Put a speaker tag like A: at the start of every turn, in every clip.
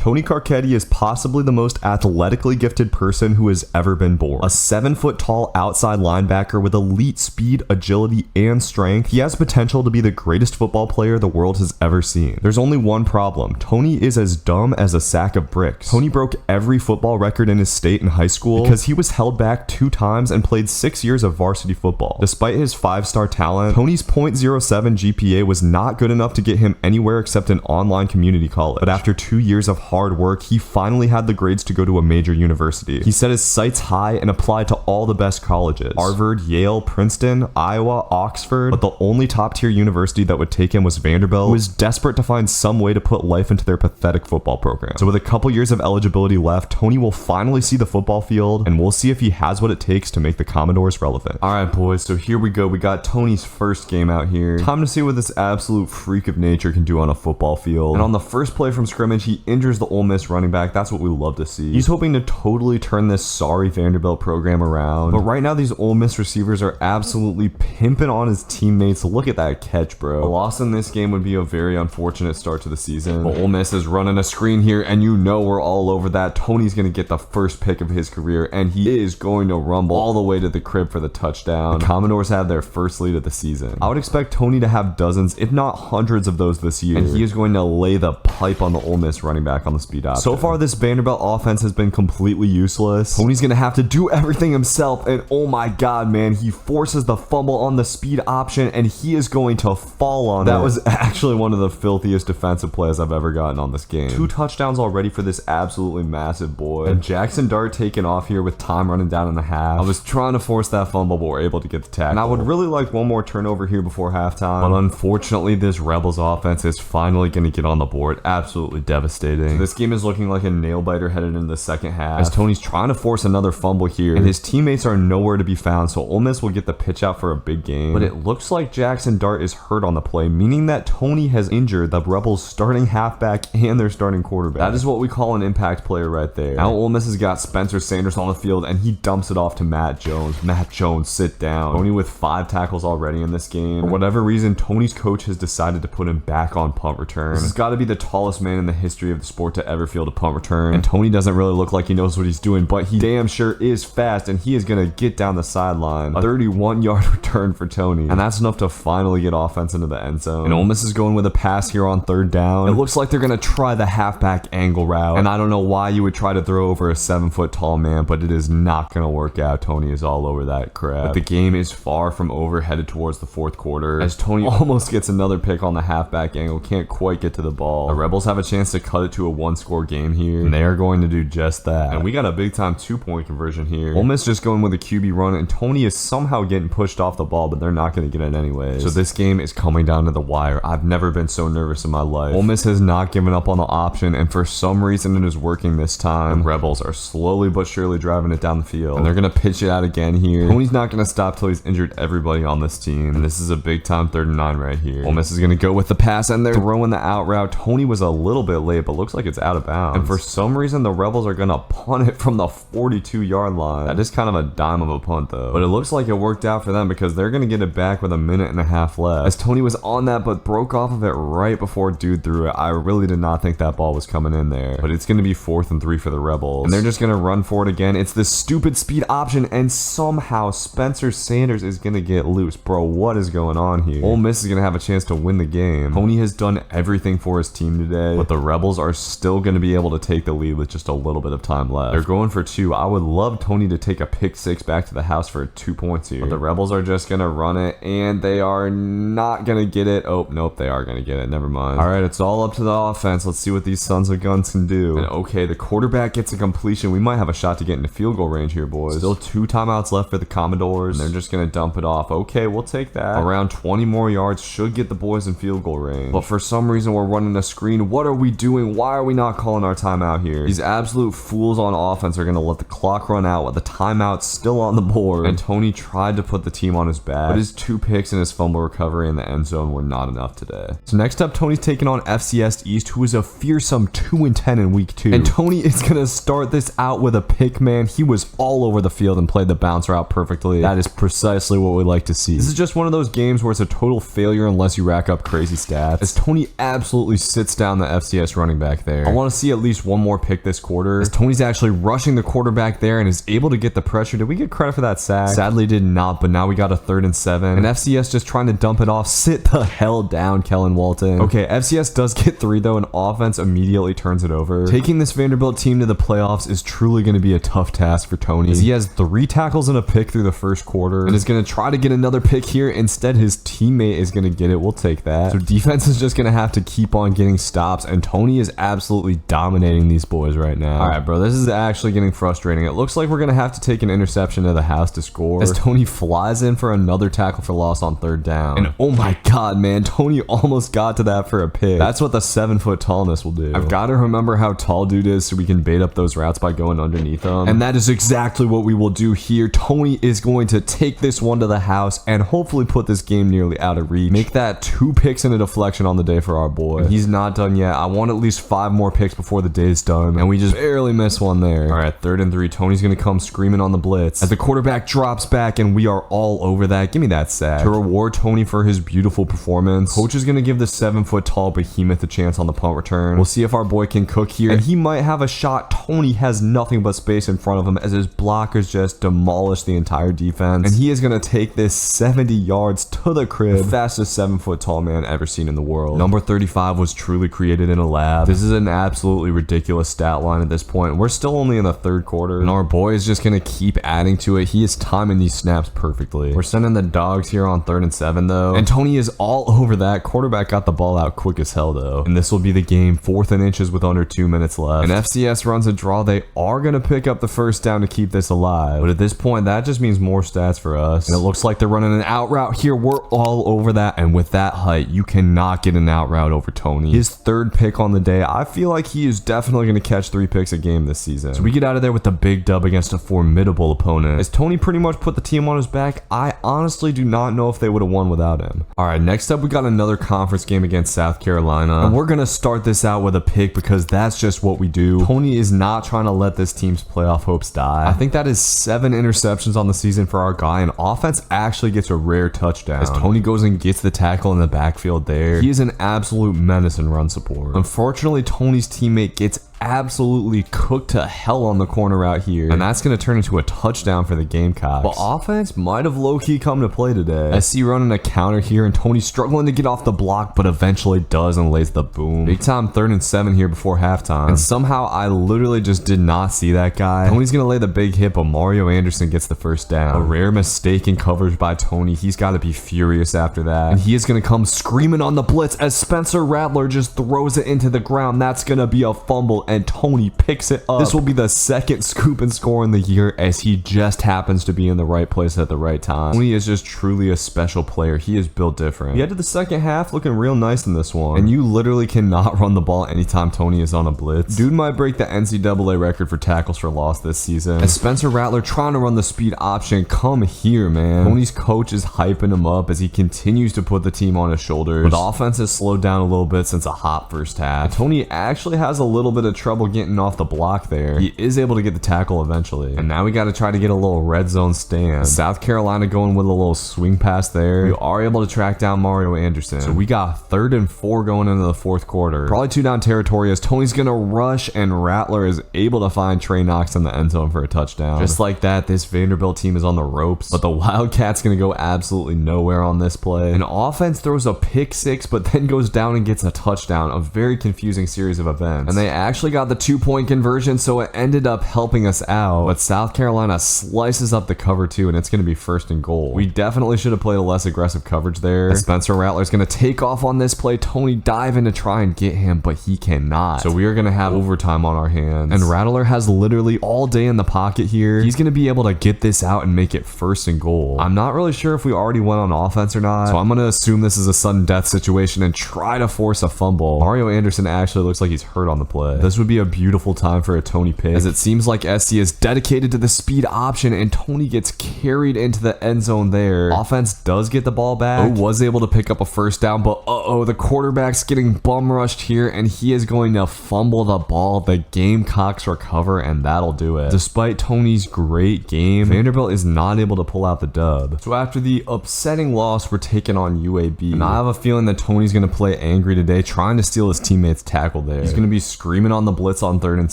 A: Tony Carcetti is possibly the most athletically gifted person who has ever been born. A 7-foot tall outside linebacker with elite speed, agility, and strength, he has potential to be the greatest football player the world has ever seen. There's only one problem. Tony is as dumb as a sack of bricks. Tony broke every football record in his state in high school because he was held back 2 times and played 6 years of varsity football. Despite his 5-star talent, Tony's .07 GPA was not good enough to get him anywhere except an online community college. But after 2 years of hard work, he finally had the grades to go to a major university. He set his sights high and applied to all the best colleges: Harvard, Yale, Princeton, Iowa, Oxford, but the only top-tier university that would take him was Vanderbilt, who was desperate to find some way to put life into their pathetic football program. So with a couple years of eligibility left, Tony will finally see the football field, and we'll see if he has what it takes to make the Commodores relevant. Alright boys, so here we go. We got Tony's first game out here. Time to see what this absolute freak of nature can do on a football field. And on the first play from scrimmage, he injures the Ole Miss running back. That's what we love to see. He's hoping to totally turn this sorry Vanderbilt program around. But right now, these Ole Miss receivers are absolutely pimping on his teammates. Look at that catch, bro. A loss in this game would be a very unfortunate start to the season. But Ole Miss is running a screen here, and you know we're all over that. Tony's going to get the first pick of his career, and he is going to rumble all the way to the crib for the touchdown. The Commodores have their first lead of the season. I would expect Tony to have dozens, if not hundreds of those this year, and he is going to lay the pipe on the Ole Miss running back on the speed option. So far, this Vanderbilt offense has been completely useless. Tony's going to have to do everything himself, and oh my god, man, he forces the fumble on the speed option, and he is going to fall on it. That was actually one of the filthiest defensive plays I've ever gotten on this game. 2 touchdowns already for this absolutely massive boy. And Jackson Dart taking off here with time running down in the half. I was trying to force that fumble, but we're able to get the tackle. And I would really like one more turnover here before halftime, but unfortunately, this Rebels offense is finally going to get on the board. Absolutely devastating. So this game is looking like a nail-biter headed into the second half, as Tony's trying to force another fumble here, and his teammates are nowhere to be found, so Ole Miss will get the pitch out for a big game. But it looks like Jackson Dart is hurt on the play, meaning that Tony has injured the Rebels starting halfback and their starting quarterback. That is what we call an impact player right there. Now Ole Miss has got Spencer Sanders on the field, and he dumps it off to Matt Jones. Matt Jones, sit down. Tony with 5 tackles already in this game. For whatever reason, Tony's coach has decided to put him back on punt return. This has got to be the tallest man in the history of the sport to ever field a punt return, and Tony doesn't really look like he knows what he's doing, but he damn sure is fast, and he is going to get down the sideline. A 31-yard return for Tony, and that's enough to finally get offense into the end zone. And Ole Miss is going with a pass here on 3rd down. It looks like they're going to try the halfback angle route, and I don't know why you would try to throw over a 7-foot tall man, but it is not going to work out. Tony is all over that crap. But the game is far from over, headed towards the 4th quarter, as Tony almost gets another pick on the halfback angle, can't quite get to the ball. The Rebels have a chance to cut it to a 1-score game here, and they are going to do just that. And we got a big time 2-point conversion here. Ole Miss just going with a QB run, and Tony is somehow getting pushed off the ball, but they're not going to get it anyways. So this game is coming down to the wire. I've never been so nervous in my life. Ole Miss has not given up on the option, and for some reason it is working this time. The Rebels are slowly but surely driving it down the field, and they're going to pitch it out again here. Tony's not going to stop till he's injured everybody on this team, and this is a big time 3rd and 9 right here. Ole Miss is going to go with the pass, and they're throwing the out route. Tony was a little bit late, but looks like it's out of bounds, and for some reason the Rebels are going to punt it from the 42-yard line. That is kind of a dime of a punt though, but it looks like it worked out for them because they're going to get it back with 1.5 minutes left, as Tony was on that but broke off of it right before dude threw it. I really did not think that ball was coming in there, but it's going to be 4th and 3 for the Rebels, and they're just going to run for it again. It's this stupid speed option, and somehow Spencer Sanders is going to get loose. Bro, what is going on here? Ole Miss is going to have a chance to win the game. Tony has done everything for his team today, but the Rebels are still going to be able to take the lead with just a little bit of time left. They're going for 2. I would love Tony to take a pick 6 back to the house for 2 points here, but the Rebels are just going to run it, and they are not going to get it. Oh, nope, they are going to get it. Never mind. All right, it's all up to the offense. Let's see what these sons of guns can do. And okay, the quarterback gets a completion. We might have a shot to get into field goal range here, boys. Still 2 timeouts left for the Commodores, and they're just going to dump it off. Okay, we'll take that. Around 20 more yards should get the boys in field goal range, but for some reason we're running a screen. What are we doing? Why are we not calling our timeout here? These absolute fools on offense are going to let the clock run out with the timeout still on the board, and Tony tried to put the team on his back, but his 2 picks and his fumble recovery in the end zone were not enough today. So next up, Tony's taking on FCS East, who is a fearsome 2-10 in week 2, and Tony is going to start this out with a pick, man. He was all over the field and played the bounce route perfectly. That is precisely what we like to see. This is just one of those games where it's a total failure unless you rack up crazy stats, as Tony absolutely sits down the FCS running back there. there. I want to see at least one more pick this quarter, as Tony's actually rushing the quarterback there and is able to get the pressure. Did we get credit for that sack? Sadly did not, but now we got a 3rd and 7. And FCS just trying to dump it off. Sit the hell down, Kellen Walton. Okay, FCS does get 3 though, and offense immediately turns it over. Taking this Vanderbilt team to the playoffs is truly going to be a tough task for Tony, as he has 3 tackles and a pick through the first quarter and is going to try to get another pick here. Instead, his teammate is going to get it. We'll take that. So defense is just going to have to keep on getting stops, and Tony is absolutely dominating these boys right now. All right, bro, this is actually getting frustrating. It looks like we're going to have to take an interception to the house to score, as Tony flies in for another tackle for loss on 3rd down. And oh my god, man, Tony almost got to that for a pick. That's what the 7-foot tallness will do. I've got to remember how tall dude is so we can bait up those routes by going underneath them, and that is exactly what we will do here. Tony is going to take this one to the house and hopefully put this game nearly out of reach. Make that 2 picks and a deflection on the day for our boy. And he's not done yet. I want at least 5 more picks before the day's done, and we just barely miss one there. All right, 3rd and 3. Tony's gonna come screaming on the blitz as the quarterback drops back, and we are all over that. Give me that sack. To reward Tony for his beautiful performance, coach is gonna give the 7-foot tall behemoth a chance on the punt return. We'll see if our boy can cook here, and he might have a shot. Tony has nothing but space in front of him as his blockers just demolish the entire defense, and he is gonna take this 70 yards to the crib. The fastest 7-foot tall man ever seen in the world. Number 35 was truly created in a lab. This is an absolutely ridiculous stat line at this point. We're still only in the 3rd quarter, and our boy is just gonna keep adding to it. He is timing these snaps perfectly. We're sending the dogs here on 3rd and 7 though, and Tony is all over that. Quarterback got the ball out quick as hell though, and this will be the game. 4th and inches with under 2 minutes left, and FCS runs a draw. They are gonna pick up the 1st down to keep this alive, but at this point that just means more stats for us, and it looks like they're running an out route here. We're all over that, and with that height you cannot get an out route over Tony. His 3rd pick on the day. I feel like he is definitely going to catch 3 picks a game this season. So we get out of there with the big dub against a formidable opponent, as Tony pretty much put the team on his back. I honestly do not know if they would have won without him. All right, next up we got another conference game against South Carolina, and we're going to start this out with a pick because that's just what we do. Tony is not trying to let this team's playoff hopes die. I think that is 7 interceptions on the season for our guy, and offense actually gets a rare touchdown as Tony goes and gets the tackle in the backfield there. He is an absolute menace in run support. Unfortunately, Tony's teammate gets absolutely cooked to hell on the corner out here, and that's going to turn into a touchdown for the Gamecocks. But offense might have low-key come to play today. SC running a counter here, and Tony's struggling to get off the block, but eventually does and lays the boom. Big time 3rd and 7 here before halftime, and somehow I literally just did not see that guy. Tony's going to lay the big hit, but Mario Anderson gets the 1st down. A rare mistake in coverage by Tony. He's got to be furious after that, and he is going to come screaming on the blitz as Spencer Rattler just throws it into the ground. That's going to be a fumble, and Tony picks it up. This will be the 2nd scoop and score in the year, as he just happens to be in the right place at the right time. Tony is just truly a special player. He is built different. He ended the 2nd half looking real nice in this one, and you literally cannot run the ball anytime Tony is on a blitz. Dude might break the NCAA record for tackles for loss this season. And Spencer Rattler trying to run the speed option. Come here, man. Tony's coach is hyping him up as he continues to put the team on his shoulders. But the offense has slowed down a little bit since a hot first half. And Tony actually has a little bit of trouble getting off the block there. He is able to get the tackle eventually. And now we got to try to get a little red zone stand. South Carolina going with a little swing pass there. We are able to track down Mario Anderson. So we got 3rd and 4 going into the 4th quarter. Probably 2 down territory as Tony's going to rush, and Rattler is able to find Trey Knox in the end zone for a touchdown. Just like that, this Vanderbilt team is on the ropes, but the Wildcats going to go absolutely nowhere on this play. And offense throws a pick 6, but then goes down and gets a touchdown. A very confusing series of events. And they actually got the 2-point conversion, so it ended up helping us out. But South Carolina slices up the cover 2, and it's going to be 1st and goal. We definitely should have played a less aggressive coverage there. And Spencer Rattler's going to take off on this play. Tony dive in to try and get him, but he cannot. So we are going to have overtime on our hands. And Rattler has literally all day in the pocket here. He's going to be able to get this out and make it 1st and goal. I'm not really sure if we already went on offense or not, so I'm going to assume this is a sudden death situation and try to force a fumble. Mario Anderson actually looks like he's hurt on the play. The this would be a beautiful time for a Tony pick, as it seems like SC is dedicated to the speed option, and Tony gets carried into the end zone there. Offense does get the ball back. Was able to pick up a first down, but the quarterback's getting bum rushed here, and he is going to fumble the ball. The Gamecocks recover, and that'll do it. Despite Tony's great game, Vanderbilt is not able to pull out the dub. So after the upsetting loss, we're taking on UAB, and I have a feeling that Tony's going to play angry today, trying to steal his teammate's tackle there. He's going to be screaming on the blitz on 3rd and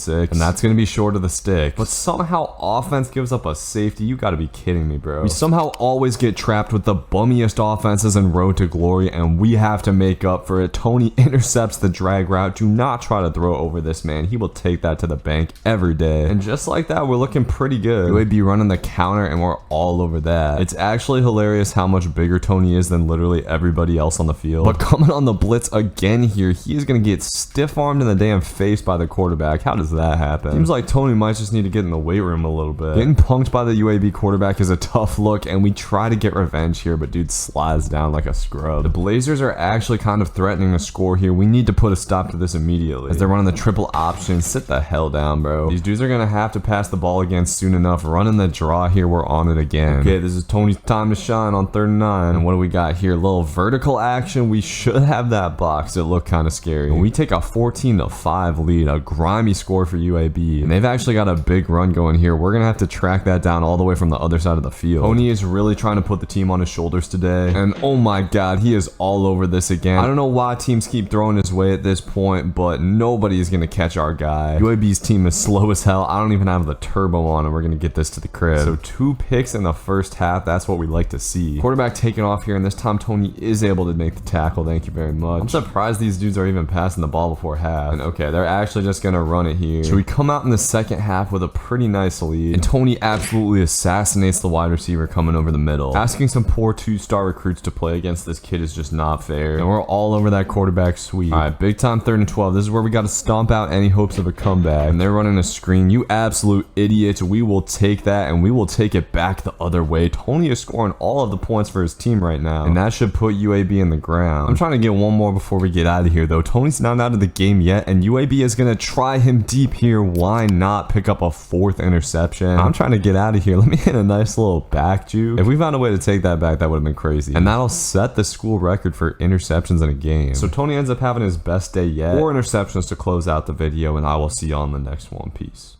A: 6, and that's going to be short of the stick. But somehow offense gives up a safety. You got to be kidding me, bro. We somehow always get trapped with the bummiest offenses in Road to Glory, and we have to make up for it. Tony intercepts the drag route. Do not try to throw over this man. He will take that to the bank every day. And just like that, we're looking pretty good. UAB running the counter, and we're all over that. It's actually hilarious how much bigger Tony is than literally everybody else on the field. But coming on the blitz again here, he is going to get stiff-armed in the damn face by the quarterback. How does that happen? Seems like Tony might just need to get in the weight room a little bit. Getting punked by the UAB quarterback is a tough look, and we try to get revenge here, but dude slides down like a scrub. The Blazers are actually kind of threatening to score here. We need to put a stop to this immediately, as they're running the triple option. Sit the hell down, bro. These dudes are going to have to pass the ball again soon enough. Running the draw here, we're on it again. Okay, this is Tony's time to shine on 3rd and 9. And what do we got here? A little vertical action. We should have that box. It looked kind of scary. And we take a 14-5 lead, a grimy score for UAB. And they've actually got a big run going here. We're going to have to track that down all the way from the other side of the field. Tony is really trying to put the team on his shoulders today. And oh my god, he is all over this again. I don't know why teams keep throwing his way at this point, but nobody is going to catch our guy. UAB's team is slow as hell. I don't even have the turbo on, and we're going to get this to the crib. So 2 picks in the first half. That's what we like to see. Quarterback taking off here, and this time Tony is able to make the tackle. Thank you very much. I'm surprised these dudes are even passing the ball before half. And okay, they're actually just going to run it here. So we come out in the second half with a pretty nice lead, and Tony absolutely assassinates the wide receiver coming over the middle. Asking some poor 2-star recruits to play against this kid is just not fair, and we're all over that quarterback sweep. All right, big time 3rd and 12. This is where we got to stomp out any hopes of a comeback, and they're running a screen. You absolute idiots. We will take that, and we will take it back the other way. Tony is scoring all of the points for his team right now, and that should put UAB in the ground. I'm trying to get one more before we get out of here, though. Tony's not out of the game yet, and UAB is going to try him deep here. Why not pick up a 4th interception? I'm trying to get out of here. Let me hit a nice little back juke. If we found a way to take that back, that would have been crazy, and that'll set the school record for interceptions in a game. So Tony ends up having his best day yet. 4 interceptions to close out the video, and I will see you on the next one. Peace.